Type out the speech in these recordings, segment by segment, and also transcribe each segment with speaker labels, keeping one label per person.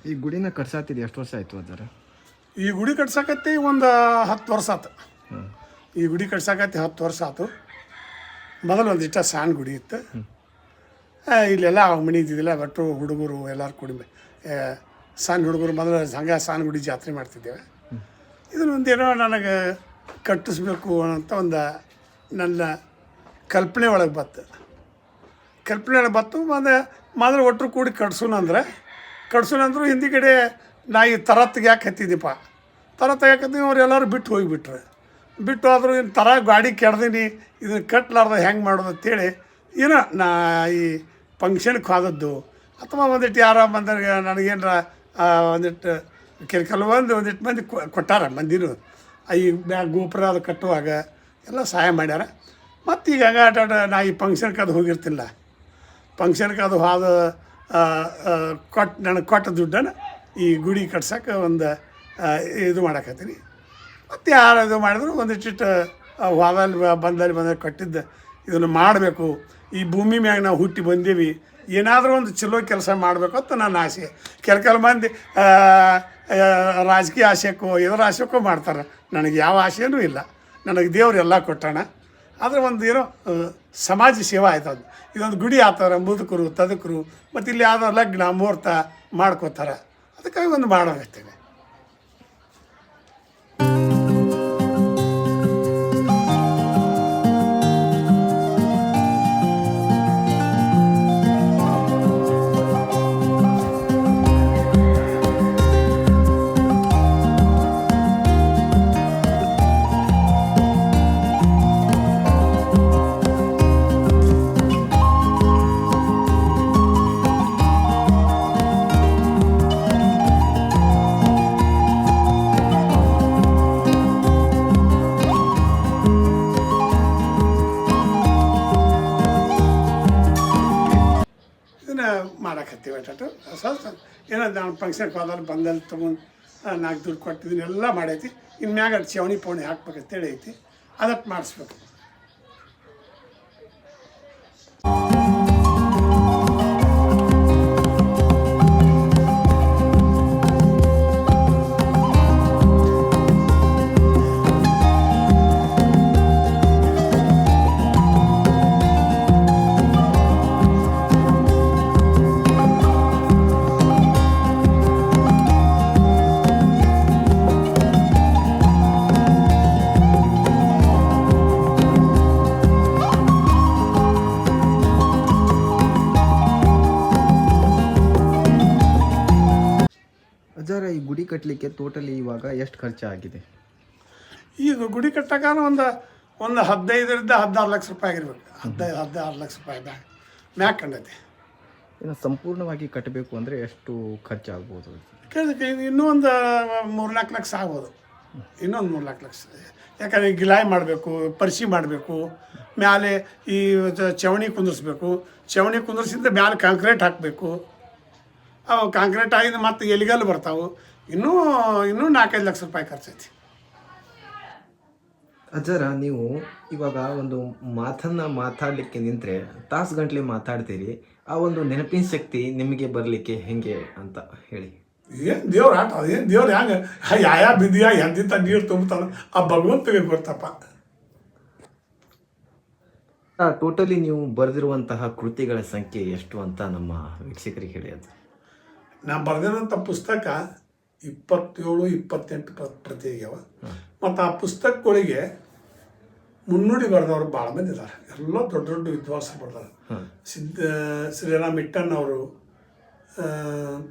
Speaker 1: ಈ ಗುಡಿನ ಕಟ್ಸಾತಿದ್ದು ಎಷ್ಟು ವರ್ಷ ಆಯಿತು ಅದರ?
Speaker 2: ಈ ಗುಡಿ ಕಟ್ಸಕತ್ತಿ ಒಂದು 10 ವರ್ಷ ಆತು. ಈ ಗುಡಿ ಕಟ್ಸಕತ್ತಿ 10 ವರ್ಷ ಆಯ್ತು. ಮೊದಲು ಒಂದಿಷ್ಟ ಸಣ್ಣ ಗುಡಿ ಇತ್ತು. ಇಲ್ಲೆಲ್ಲ ಮನೆ ಇದ್ದಿದ್ದಿಲ್ಲ, ಒಟ್ಟು ಹುಡುಗರು ಎಲ್ಲರೂ ಕೂಡಿ ಸಣ್ಣ ಹುಡುಗರು ಮೊದಲು ಹಂಗೆ ಸಣ್ಣ ಗುಡಿ ಜಾತ್ರೆ ಮಾಡ್ತಿದ್ದೇವೆ. ಇದನ್ನೊಂದೇನೋ ನನಗೆ ಕಟ್ಟಿಸ್ಬೇಕು ಅಂತ ಒಂದು ನನ್ನ ಕಲ್ಪನೆ ಒಳಗೆ ಬತ್ತು. ಮೊದಲು ಒಟ್ಟರು ಕೂಡಿ ಕಟ್ಸೋಣಂದ್ರು ಹಿಂದಿ ಕಡೆ ನಾ ಈ ತರತ್ತಿಗೆ ಯಾಕೆ ಹತ್ತಿದ್ದೀಪ್ಪ, ಯಾಕತ್ತೀನಿ ಅವ್ರು ಎಲ್ಲರೂ ಬಿಟ್ಟು ಆದರೂ ಇನ್ನು ಥರ ಗಾಡಿ ಕೆಡ್ದೀನಿ, ಇದನ್ನು ಕಟ್ಲಾರ್ದ ಹೆಂಗೆ ಮಾಡೋದು ಅಂತೇಳಿ ಏನೋ ನಾ ಈ ಫಂಕ್ಷನ್ಗೆ ಹೋದದ್ದು ಅಥವಾ ಒಂದಿಟ್ಟು ಯಾರ ಬಂದಾಗ ನನಗೇನರ ಒಂದಿಟ್ಟು ಒಂದಿಟ್ಟು ಮಂದಿ ಕೊಟ್ಟಾರ ಮಂದಿನೂ ಈ ಗೋಪುರ ಅದು ಕಟ್ಟುವಾಗ ಎಲ್ಲ ಸಹಾಯ ಮಾಡ್ಯಾರ. ಮತ್ತು ಈಗ ಹಂಗಾಟ ನಾ ಈ ಫಂಕ್ಷನ್ಗೆ ಅದು ಹೋಗಿರ್ತಿಲ್ಲ. ಫಂಕ್ಷನ್ಗೆ ಅದು ಹೋದ ನನಗೆ ಕೊಟ್ಟ ದುಡ್ಡನ್ನು ಈ ಗುಡಿ ಕಟ್ಸೋಕೆ ಒಂದು ಇದು ಮಾಡಕತ್ತೀನಿ. ಮತ್ತು ಯಾರು ಇದು ಮಾಡಿದ್ರು ಒಂದಿಷ್ಟು ಬಂದಲ್ಲಿ ಕಟ್ಟಿದ್ದು ಇದನ್ನು ಮಾಡಬೇಕು, ಈ ಭೂಮಿ ಮ್ಯಾಗ ನಾವು ಹುಟ್ಟಿ ಬಂದೀವಿ, ಏನಾದರೂ ಒಂದು ಚಲೋ ಕೆಲಸ ಮಾಡಬೇಕು ಅಂತ ನನ್ನ ಆಸೆ. ಕೆಲವು ಮಂದಿ ರಾಜಕೀಯ ಆಸೆಕ್ಕೋ ಇದರ ಆಸೆಕ್ಕೋ ಮಾಡ್ತಾರೆ. ನನಗೆ ಯಾವ ಆಸೆಯೂ ಇಲ್ಲ. ನನಗೆ ದೇವ್ರು ಎಲ್ಲ ಕೊಟ್ಟಾನ. ಆದರೆ ಒಂದು ಏನೋ ಸಮಾಜ ಸೇವಾ ಆಯ್ತದು. ಇದೊಂದು ಗುಡಿ ಆತವ್ರೆ, ಮುದುಕರು ತದಕರು ಮತ್ತು ಇಲ್ಲಿ ಯಾವುದೋ ಲಗ್ನ ಮುಹೂರ್ತ ಮಾಡ್ಕೋತಾರೆ, ಅದಕ್ಕಾಗಿ ಒಂದು ಮಾಡೋಗತ್ತೇನೆ. ಮಾಡಕತ್ತೀವಿ ಅಟ್ಟು ಸ್ವಲ್ಪ ಏನೋ ನಾನು ಫಂಕ್ಷನ್ಗೆ ಹೋದಲ್ಲಿ ಬಂದಲ್ಲಿ ತೊಗೊಂಡು 4 ದುಡ್ಡು ಕೊಟ್ಟಿದ್ದೀನಿ, ಎಲ್ಲ ಮಾಡೈತಿ. ಇನ್ನು ಮ್ಯಾಗ ಚವಣಿ ಪವಣಿ ಹಾಕ್ಬೇಕಂತೇಳಿ ಐತಿ, ಅದಕ್ಕೆ ಮಾಡಿಸ್ಬೇಕು.
Speaker 1: ಅಜ್ಜಾರ, ಈ ಗುಡಿ ಕಟ್ಟಲಿಕ್ಕೆ ಟೋಟಲಿ ಇವಾಗ ಎಷ್ಟು ಖರ್ಚಾಗಿದೆ?
Speaker 2: ಈಗ ಗುಡಿ ಕಟ್ಟಕ ಒಂದು 15ರಿಂದ 16 ಲಕ್ಷ ರೂಪಾಯಿ ಆಗಿರ್ಬೇಕು. 16 ಲಕ್ಷ ರೂಪಾಯಿ ಮ್ಯಾಕ್ ಕಂಡೈತಿ.
Speaker 1: ಇನ್ನು ಸಂಪೂರ್ಣವಾಗಿ ಕಟ್ಟಬೇಕು ಅಂದರೆ ಎಷ್ಟು ಖರ್ಚಾಗ್ಬೋದು?
Speaker 2: ಇನ್ನೂ ಒಂದು 3-4 ಲಕ್ಷ ಆಗ್ಬೋದು. ಇನ್ನೊಂದು 3-4 ಲಕ್ಷ. ಯಾಕಂದರೆ ಗಿಲಾಯಿ ಮಾಡಬೇಕು, ಪರಿಶಿ ಮಾಡಬೇಕು, ಮ್ಯಾಲೆ ಈ ಚವಣಿ ಕುಂದಿರ್ಸ್ಬೇಕು, ಚವಣಿ ಕುಂದಿರ್ಸಿಂದ ಮ್ಯಾಲೆ ಕಾಂಕ್ರೀಟ್ ಹಾಕಬೇಕು. ಅವು ಕಾಂಕ್ರೀಟ್ ಆಗಿದ್ದು ಮತ್ತು ಎಲಿಗಲ್ಲು ಬರ್ತಾವೆ. ಇನ್ನೂ 4-5 ಲಕ್ಷ ರೂಪಾಯಿ ಖರ್ಚೈತಿ.
Speaker 1: ಅಜ್ಜಾರ, ನೀವು ಇವಾಗ ಒಂದು ಮಾತಾಡಲಿಕ್ಕೆ ನಿಂತರೆ ತಾಸುಗಂಟ್ಲೆ ಮಾತಾಡ್ತೀರಿ. ಆ ಒಂದು ನೆನಪಿನ ಶಕ್ತಿ ನಿಮಗೆ ಬರಲಿಕ್ಕೆ ಹೆಂಗೆ ಅಂತ ಹೇಳಿ.
Speaker 2: ಏನು ದೇವ್ರ ಆಟ, ಏನು ದೇವ್ರು ಹೆಂಗೆ ಯಾವ ಬಿದ್ದಿಯ ಎಂದಿದ್ದ ನೀರು ತುಂಬ್ತಾನೆ, ಆ ಭಗವಂತಗೆ ಗೊತ್ತಪ್ಪ.
Speaker 1: ಟೋಟಲಿ ನೀವು ಬರೆದಿರುವಂತಹ ಕೃತಿಗಳ ಸಂಖ್ಯೆ ಎಷ್ಟು ಅಂತ ನಮ್ಮ ವೀಕ್ಷಕರಿಗೆ ಹೇಳಿ. ಅದು
Speaker 2: ನಾನು ಬರೆದಿರೋಂಥ ಪುಸ್ತಕ 27-28 ಪ್ರತಿ ಆಗ್ಯಾವ. ಮತ್ತು ಆ ಪುಸ್ತಕಗಳಿಗೆ ಮುನ್ನುಡಿ ಬರೆದವರು ಭಾಳ ಮಂದಿ ಇದ್ದಾರೆ. ಎಲ್ಲ ದೊಡ್ಡ ದೊಡ್ಡ ವಿದ್ವಾಂಸರು ಬರ್ತಾರೆ. ಶ್ರೀರಾಮ್ ಇಟ್ಟನ್ ಅವರು,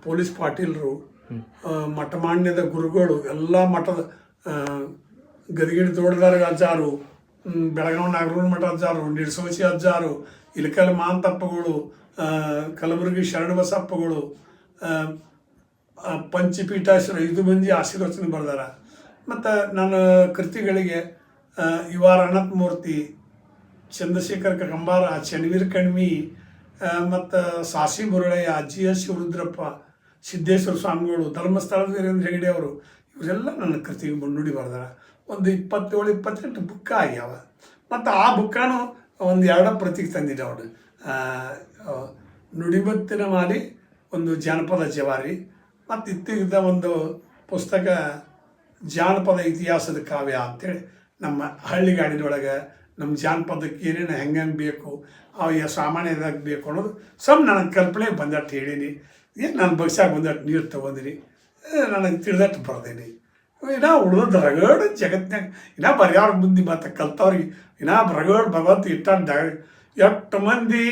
Speaker 2: ಪೊಲೀಸ್ ಪಾಟೀಲರು, ಮಠಮಾನ್ಯದ ಗುರುಗಳು, ಎಲ್ಲ ಮಠದ ಗದಿಗಿಡಿ ತೋಟದಾರ ಅಜ್ಜಾರು, ಬೆಳಗಾವಿ ನಾಗರೂರು ಮಠ ಅಜ್ಜಾರು, ನಿಡ್ಸೋಚಿ ಅಜ್ಜಾರು, ಇಲಕಲ್ ಮಾಂತಪ್ಪಗಳು, ಕಲಬುರಗಿ ಶರಣಬಸಪ್ಪಗಳು, ಪಂಚಪೀಠಾಶ್ವರ 5 ಮಂದಿ ಆಶೀರ್ವಚನೆ ಬರ್ದಾರ. ಮತ್ತು ನನ್ನ ಕೃತಿಗಳಿಗೆ ಇವಾರ ಅನಂತಮೂರ್ತಿ, ಚಂದ್ರಶೇಖರ್ ಕಂಬಾರ, ಚನ್ನವೀರ್ ಕಣ್ವಿ, ಮತ್ತು ಸಾಸಿ ಮುರಳಯ್ಯ, GS ಶಿವರುದ್ರಪ್ಪ, ಸಿದ್ದೇಶ್ವರ ಸ್ವಾಮಿಗಳು, ಧರ್ಮಸ್ಥಳದ ವೀರೇಂದ್ರ ಹೆಗಡೆ ಅವರು, ಇವರೆಲ್ಲ ನನ್ನ ಕೃತಿಗೆ ಮುನ್ನುಡಿ ಬರ್ದಾರ. ಒಂದು 27-28 ಬುಕ್ಕ ಆಗ್ಯಾವ. ಮತ್ತು ಆ ಬುಕ್ಕನೂ ಒಂದು 2 ಪ್ರತಿಗೆ ತಂದಿದ್ದೆ ಅವನು. ನುಡಿಮತ್ತಿನ ಮಾಲಿ, ಒಂದು ಜಾನಪದ ಜವಾರಿ, ಮತ್ತು ಇತ್ತೀಗಿದ್ದ ಒಂದು ಪುಸ್ತಕ ಜಾನಪದ ಇತಿಹಾಸದ ಕಾವ್ಯ ಅಂತೇಳಿ ನಮ್ಮ ಹಳ್ಳಿಗಾಡಿನೊಳಗೆ ನಮ್ಮ ಜಾನಪದಕ್ಕೆ ಏನೇನು ಹೆಂಗೆ ಬೇಕು ಅವು ಸಾಮಾನ್ಯದಾಗ ಬೇಕು ಅನ್ನೋದು ನನಗೆ ಕಲ್ಪನೆ ಬಂದಟ್ಟು ಹೇಳೀನಿ. ಏನು ನಾನು ಬಗ್ಸಾಗ ಬಂದಟ್ಟು ನೀರು ತೊಗೊಂಡಿನಿ, ನನಗೆ ತಿಳಿದಟ್ಟು ಬರ್ದೇನಿ. ಇನ್ನೂ ಉಳಿದ ರಗಡ ಜಗತ್ತಿನಾಗ ಇನ್ನೂ ಬರ್ಯಾರ ಮುಂದೆ ಮತ್ತು ಕಲ್ತವ್ರಿಗೆ ಇನ್ನೂ ರಗಡ ಭಗವಂತ ಇಟ್ಟಾಗ ಎಷ್ಟು ಮಂದಿ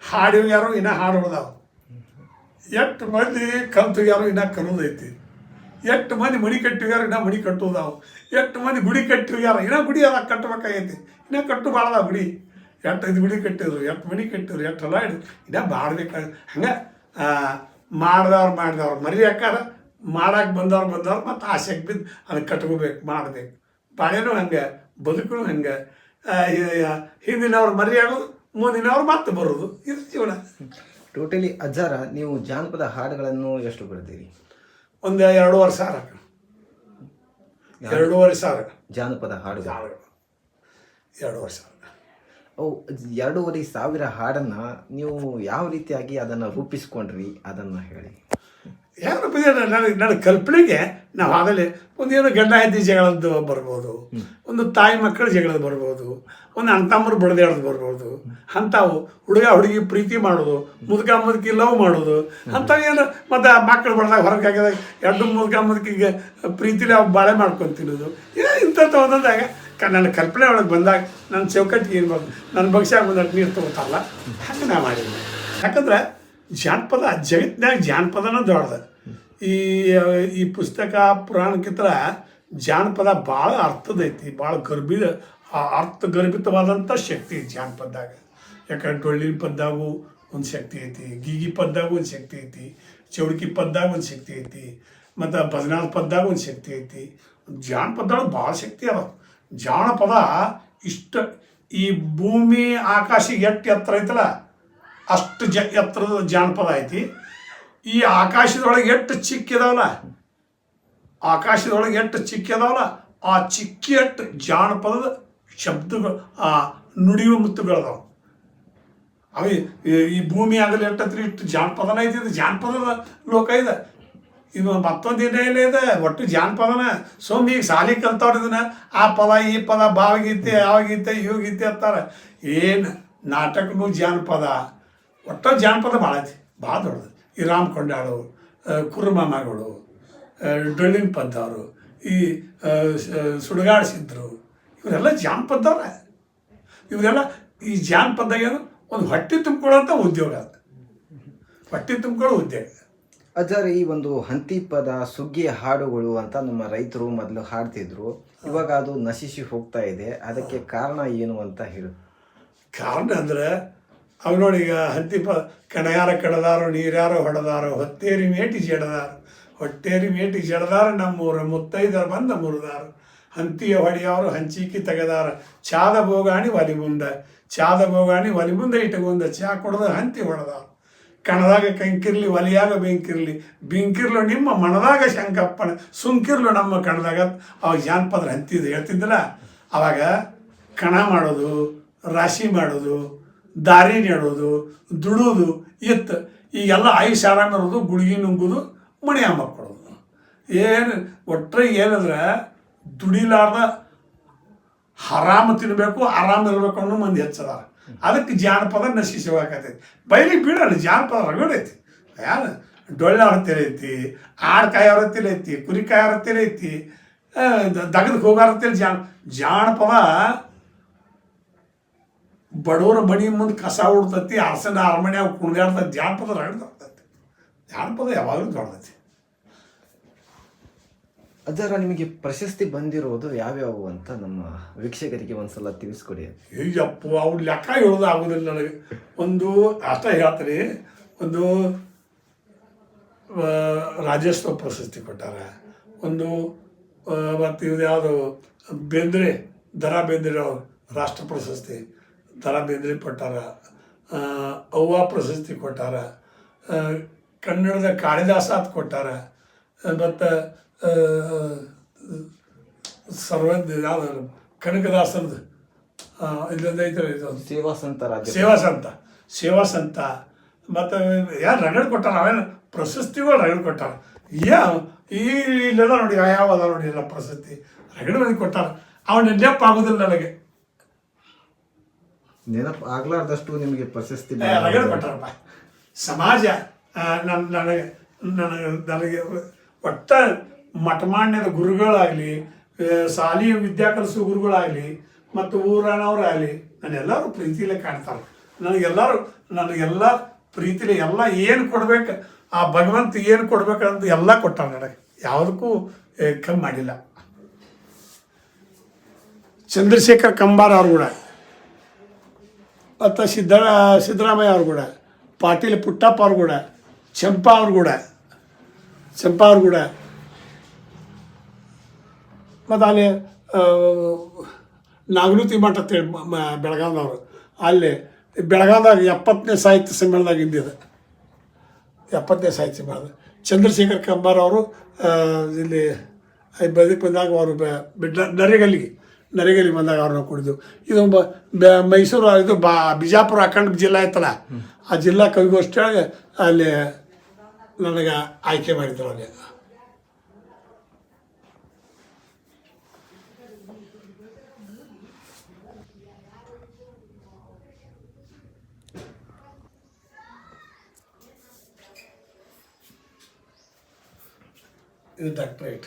Speaker 2: ಹಾಡಿವ್ಯಾರು ಇನ್ನೂ ಹಾಡು ಉಳ್ದಾವ, ಎಷ್ಟು ಮಂದಿ ಕಲ್ತುಗ್ಯಾರು ಇನ್ನೂ ಕಲಿದೈತಿ, ಎಷ್ಟು ಮಂದಿ ಮಣಿ ಕಟ್ಟಿವ್ಯಾರು ಇನ್ನೂ ಮಣಿ ಕಟ್ಟುವುದಾವು, ಎಷ್ಟು ಮಂದಿ ಗುಡಿ ಕಟ್ಟಿವ್ಯಾರ ಇನ್ನೂ ಗುಡಿ ಅದ ಕಟ್ಟಬೇಕಾಗೈತಿ, ಇನ್ನೂ ಕಟ್ಟು ಭಾಳದಾವ ಗುಡಿ. ಎಷ್ಟು ಇದು ಗುಡಿ ಕಟ್ಟಿದ್ರು, ಎಷ್ಟು ಮಣಿ ಕಟ್ಟಿದ್ರು, ಎಷ್ಟು ಹೊಲ ಹಿಡಿದು ಇನ್ನೂ ಮಾಡ್ಬೇಕಾಗ ಹಂಗೆ ಮಾಡಿದವ್ರು ಮರಿ ಹಾಕಾರ ಮಾಡಕ್ಕೆ ಬಂದವ್ರು ಮತ್ತು ಆಸೆಗೆ ಬಿದ್ದು ಅದಕ್ಕೆ ಕಟ್ಕೋಬೇಕು, ಮಾಡಬೇಕು. ಬಾಳೆನೂ ಹಂಗೆ, ಬದುಕು ಹಂಗೆ. ಹಿಂದಿನವ್ರು ಮರಿ ಆಗೋದು, ಮುಂದಿನವ್ರು ಮತ್ತೆ ಬರೋದು, ಇದು ಜೀವನ.
Speaker 1: ಟೋಟಲಿ ಅಜ್ಜಾರ ನೀವು ಜಾನಪದ ಹಾಡುಗಳನ್ನು ಎಷ್ಟು ಬರ್ತೀರಿ?
Speaker 2: ಒಂದು 2,500 ಸಾವಿರ. 2,500
Speaker 1: ಜಾನಪದ ಹಾಡುಗಳು
Speaker 2: 2,500 ಸಾವಿರ.
Speaker 1: ಅವು 2,500 ಹಾಡನ್ನು ನೀವು ಯಾವ ರೀತಿಯಾಗಿ ಅದನ್ನು ರೂಪಿಸ್ಕೊಂಡ್ರಿ ಅದನ್ನು ಹೇಳಿ.
Speaker 2: ಯಾರು ನನ್ನ ಕಲ್ಪನೆಗೆ ನಾವು ಆಗಲೇ ಒಂದೇನು ಗಂಡ ಹೆಂಡತಿ ಜಗಳದ್ದು ಬರ್ಬೋದು, ಒಂದು ತಾಯಿ ಮಕ್ಕಳ ಜಗಳದ್ದು ಬರ್ಬೋದು, ಒಂದು ಅಣ್ತಮ್ಮರು ಬಡ್ದಾಡೋದು ಬರ್ಬೋದು, ಅಂಥವು ಹುಡುಗಿ ಪ್ರೀತಿ ಮಾಡೋದು, ಮುದುಕಿ ಲವ್ ಮಾಡೋದು, ಅಂಥವು ಏನು ಮತ್ತು ಮಕ್ಕಳು ಬಡ್ದಾಗ ಹೊರಗೆ ಹಾಕಿದಾಗ ಎರಡು ಮುದುಕಿಗೆ ಪ್ರೀತಿಲಿ ಅವು ಬಾಳೆ ಮಾಡ್ಕೊಂಡು ತಿನ್ನೋದು, ಇಂಥದ್ದು ಒಂದೊಂದಾಗ ನನ್ನ ಕಲ್ಪನೆ ಒಳಗೆ ಬಂದಾಗ ನನ್ನ ಚೌಕಟ್ಟಿಗೆ ಏನು ಬಂದು ನನ್ನ ಬಗ್ಸಾಗ ಬಂದಾಗ ನೀರು ತೊಗೋತಾರಲ್ಲ ಹಂಗೆ ನಾ ಮಾಡಿದ್ದೆ. ಯಾಕಂದ್ರೆ ಜಾನಪದ ಜಗತ್ತಿನಾಗ ಜಾನಪದನ ದೊಡ್ಡದು. ಈ ಪುಸ್ತಕ ಪುರಾಣಕ್ಕಿಂತ ಜಾನಪದ ಭಾಳ ಅರ್ಥದೈತಿ, ಭಾಳ ಅರ್ಥಗರ್ಭಿತವಾದಂಥ ಶಕ್ತಿ ಐತಿ ಜಾನಪದದಾಗ. ಯಾಕಂದ್ರೆ ಡೊಳ್ಳಿನ ಪದ್ದಾಗೂ ಒಂದು ಶಕ್ತಿ ಐತಿ, ಗೀಗಿ ಪದ್ದಾಗೂ ಒಂದು ಶಕ್ತಿ ಐತಿ, ಚೌಡಿಕಿ ಪದ್ದಾಗ ಒಂದು ಶಕ್ತಿ ಐತಿ, ಮತ್ತು ಭಜನಾದ ಪದ್ದಾಗ ಒಂದು ಶಕ್ತಿ ಐತಿ. ಜಾನಪದೊಳಗೆ ಭಾಳ ಶಕ್ತಿ ಅದ. ಜಾನಪದ ಈ ಭೂಮಿ ಆಕಾಶಿಗೆ ಎಷ್ಟು ಎತ್ತರ ಐತಲ್ಲ ಅಷ್ಟು ಎತ್ತರದ ಜಾನಪದ ಐತಿ. ಈ ಆಕಾಶದೊಳಗೆ ಎಷ್ಟು ಚಿಕ್ಕಿದಾವಲ್ಲ, ಆ ಚಿಕ್ಕಿ ಎಷ್ಟು ಜಾನಪದದ ಶಬ್ದಗಳು, ಆ ನುಡಿಯುವ ಮುತ್ತುಗಳದಾವ. ಅವು ಈ ಭೂಮಿ ಆಗಲಿ ಎಷ್ಟತ್ರಿ ಇಷ್ಟು ಜಾನಪದನ ಐತಿ. ಇದು ಜಾನಪದದ ಲೋಕ ಇದೆ. ಇದು ಮತ್ತೊಂದು ಇದೆ ಒಟ್ಟು ಜಾನಪದನ. ಸೋಮ್ ಈಗ ಸಾಲಿ ಕಲ್ತವ್ರು ಇದನ್ನ ಆ ಪದ ಈ ಪದ ಭಾವಗೀತೆ ಯಾವಾಗೀತೆ ಇವಾಗೀತೆ ಅಂತಾರೆ. ಏನು ನಾಟಕನೂ ಜಾನಪದ, ಒಟ್ಟು ಜಾನಪದ ಭಾಳ ಐತಿ, ಭಾಳ ದೊಡ್ಡದು. ಈ ರಾಮ್ ಕೊಂಡಾಳು, ಕುರುಮಾಮಗಳು, ಡೊಳ್ಳಿನ ಪದ್ದವರು, ಈ ಸುಡುಗಾಡಿಸಿದ್ರು, ಇವರೆಲ್ಲ ಜಾನಪದವ್ರ. ಇವರೆಲ್ಲ ಈ ಜಾನಪದ ಏನು ಒಂದು ಹೊಟ್ಟೆ ತುಂಬಿಕೊಳ್ಳೋಂಥ ಉದ್ಯೋಗ ಅದು, ಹೊಟ್ಟೆ ತುಂಬಿಕೊಳ್ಳೋ ಉದ್ಯೋಗ.
Speaker 1: ಅಜ್ಜಾರ ಈ ಒಂದು ಹಂತಿ ಪದ, ಸುಗ್ಗಿ ಹಾಡುಗಳು ಅಂತ ನಮ್ಮ ರೈತರು ಮೊದಲು ಹಾಡ್ತಿದ್ರು, ಇವಾಗ ಅದು ನಶಿಸಿ ಹೋಗ್ತಾ ಇದೆ. ಅದಕ್ಕೆ ಕಾರಣ ಏನು ಅಂತ ಹೇಳು.
Speaker 2: ಕಾರಣ ಅಂದರೆ ಅವು ನೋಡಿ, ಈಗ ಹಂತಿ ಕಣಯಾರ ಕಡದಾರು, ನೀರ್ಯಾರೋ ಹೊಡೆದಾರು, ಹೊತ್ತೇರಿ ಮೇಟಿ ಜಡದಾರು, ಹೊಟ್ಟೇರಿ ಮೇಟಿ ಜಡದಾರು, ನಮ್ಮೂರ ಮುತ್ತೈದರ ಬಂದ ಮುರಿದಾರು, ಹಂತಿಯ ಹೊಡೆಯವರು ಹಂಚಿಕಿ ತೆಗೆದಾರ, ಚಾದ ಬೋಗಾಣಿ ಒಲಿ ಮುಂದೆ ಇಟ್ಟುಕೊಂಡ ಚಾ ಕೊಡದ ಹಂತಿ ಹೊಡೆದಾರು, ಕಣದಾಗ ಕಂಕಿರ್ಲಿ ಒಲಿಯಾಗ ಬೆಂಕಿರ್ಲು ನಿಮ್ಮ ಮಣದಾಗ ಶಂಕಪ್ಪನ, ಸುಂಕಿರ್ಲು ನಮ್ಮ ಕಣದಾಗ. ಅವಾಗ ಜಾನಪದ ಹಂತಿದ್ದು ಹೇಳ್ತಿದ್ದಲ್ಲ, ಅವಾಗ ಕಣ ಮಾಡೋದು, ರಾಶಿ ಮಾಡೋದು, ದಾರಿ ನೆಡೋದು, ದುಡೋದು ಇತ್ತು. ಈಗೆಲ್ಲ ಆಯುಷ್ ಆರಾಮ ಇರೋದು, ಗುಳಿಗೆ ನುಂಗೋದು, ಮಣಿ ಮಕ್ಕಳೋದು. ಏನು ಒಟ್ಟರೆ ಏನಂದ್ರೆ ದುಡಿಲಾರ್ದ ಆರಾಮ ತಿನ್ನಬೇಕು, ಆರಾಮ ಇರಬೇಕು ಅನ್ನೋ ಮಂದಿ ಹೆಚ್ಚದಾರ. ಅದಕ್ಕೆ ಜಾನಪದ ನಶಿಸಬೇಕಾಗ್ತೈತಿ. ಬೈಲಿಗೆ ಬೀಳಲ್ಲ, ಜಾನಪದ ರಗಡೈತಿ. ಯಾರು ಡೊಳ್ಳೆ ಹೊರತಿಲ್ ಐತಿ, ಆಡ್ಕಾಯಿ ಹೊರತಿಲ್ ಐತಿ, ಕುರಿಕಾಯಿ ಹೊರತಿಲ್ ಐತಿ, ದಗದಕ್ಕೆ ಹೋಗಾರತಿಲ್. ಜಾನಪದ ಬಡವರ ಮಣಿ ಮುಂದೆ ಕಸ ಉಡ್ತೈತಿ, ಅರಸನ ಅರಮನೆ ಕುಣಿದಾಡ್ತೈತಿ. ಜಾನಪದ ರಗಡ್ತೈತಿ. ಜಾನಪದ ಯಾವಾಗಲೂ ದೊಡ್ಡದೈತಿ.
Speaker 1: ಅಜ್ಜಾರ ನಿಮಗೆ ಪ್ರಶಸ್ತಿ ಬಂದಿರೋದು ಯಾವ್ಯಾವು ಅಂತ ನಮ್ಮ ವೀಕ್ಷಕರಿಗೆ ಒಂದ್ಸಲ ತಿಳಿಸ್ಕೊಡಿ.
Speaker 2: ಅಯ್ಯಪ್ಪ, ಅವ್ರು ಲೆಕ್ಕ ಹೇಳೋದು ಆಗೋದಿಲ್ಲ ನನಗೆ. ಒಂದು ಅಷ್ಟ ಹೇಳ್ತೀನಿ, ಒಂದು ರಾಜ್ಯೋತ್ಸವ ಪ್ರಶಸ್ತಿ ಕೊಟ್ಟಾರ, ಒಂದು ಮತ್ತು ಇದು ಯಾವುದು ದರಾ ಬೇಂದ್ರೆ ಅವರು ರಾಷ್ಟ್ರ ಪ್ರಶಸ್ತಿ ದರಾ ಬೇಂದ್ರೆ ಕೊಟ್ಟಾರ, ಅವ್ವ ಪ್ರಶಸ್ತಿ ಕೊಟ್ಟಾರ, ಕನ್ನಡದ ಕಾಳಿದಾಸಾತ್ ಕೊಟ್ಟಾರ, ಮತ್ತು ಯಾವ್ದು ಕನಕದಾಸರದು ಇಲ್ಲೊಂದು ಐತಲ್ಲ, ಇದು ಸೇವಾ ಸಂತ ಮತ್ತು ಯಾರು ರಗಡ್ ಕೊಟ್ಟಾರ. ಅವೇನು ಪ್ರಶಸ್ತಿಗಳು ರಗಡ್ ಕೊಟ್ಟಾರ. ಈ ಇಲ್ಲೆಲ್ಲ ನೋಡಿ ಯಾವ ಅದ ನೋಡಿ ಎಲ್ಲ ಪ್ರಶಸ್ತಿ ರಗಡ ಮಂದಿ ಕೊಟ್ಟಾರ. ಅವನ ನೆನಪು ಆಗೋದಿಲ್ಲ ನನಗೆ.
Speaker 1: ನೆನಪು ಆಗ್ಲಾರ್ದಷ್ಟು ನಿಮಗೆ ಪ್ರಶಸ್ತಿ
Speaker 2: ರಗಡ ಕೊಟ್ಟಾರಪ್ಪ. ಸಮಾಜ ನನಗೆ ಒಟ್ಟ ಮಠಮಾನ್ಯದ ಗುರುಗಳಾಗಲಿ, ಶಾಲಿ ವಿದ್ಯಾ ಕಲಿಸೋ ಗುರುಗಳಾಗಲಿ ಮತ್ತು ಊರನವರಾಗಲಿ ನನ್ನೆಲ್ಲರೂ ಪ್ರೀತಿಲೇ ಕಾಣ್ತಾರೆ. ನನಗೆಲ್ಲ ಪ್ರೀತಿಲೇ ಎಲ್ಲ ಏನು ಕೊಡ್ಬೇಕು, ಆ ಭಗವಂತ ಏನು ಕೊಡ್ಬೇಕಂತ ಎಲ್ಲ ಕೊಟ್ಟಾರ ನನಗೆ. ಯಾವುದಕ್ಕೂ ಕಮ್ಮಿ ಮಾಡಿಲ್ಲ. ಚಂದ್ರಶೇಖರ್ ಕಂಬಾರ ಅವ್ರು ಕೂಡ, ಮತ್ತು ಸಿದ್ದರಾಮಯ್ಯ ಅವ್ರು ಕೂಡ, ಪಾಟೀಲ್ ಪುಟ್ಟಪ್ಪ ಅವ್ರು ಕೂಡ, ಚಂಪಾ ಅವ್ರು ಕೂಡ, ಮತ್ತು ಅಲ್ಲಿ ನಾಗನೂತಿ ಮಠ ಅಂತೇಳಿ ಬೆಳಗಾವಿದವರು, ಅಲ್ಲಿ ಬೆಳಗಾವಿದಾಗ 70ನೇ ಸಾಹಿತ್ಯ ಸಮ್ಮೇಳನದಾಗ ಇಂದಿದೆ. 70ನೇ ಸಾಹಿತ್ಯ ಸಮ್ಮೇಳನ. ಚಂದ್ರಶೇಖರ್ ಕಂಬಾರ ಅವರು ಇಲ್ಲಿ ಬದುಕು ಬಂದಾಗ ಅವರು ನರೇಗಲ್ಲಿಗೆ ಬಂದಾಗ ಅವ್ರನ್ನ ಕುಡಿದು. ಇದು ಮೈಸೂರು ಇದು ಬಿಜಾಪುರ ಅಖಂಡ ಜಿಲ್ಲಾ ಐತಲ್ಲ, ಆ ಜಿಲ್ಲಾ ಕವಿಗೋಷ್ಠಿಯಾಗ ಅಲ್ಲಿ ನನಗೆ ಆಯ್ಕೆ ಮಾಡಿದ್ರು. ಅಲ್ಲಿ ಇದು ಡಾಕ್ಟ್ರೇಟ್.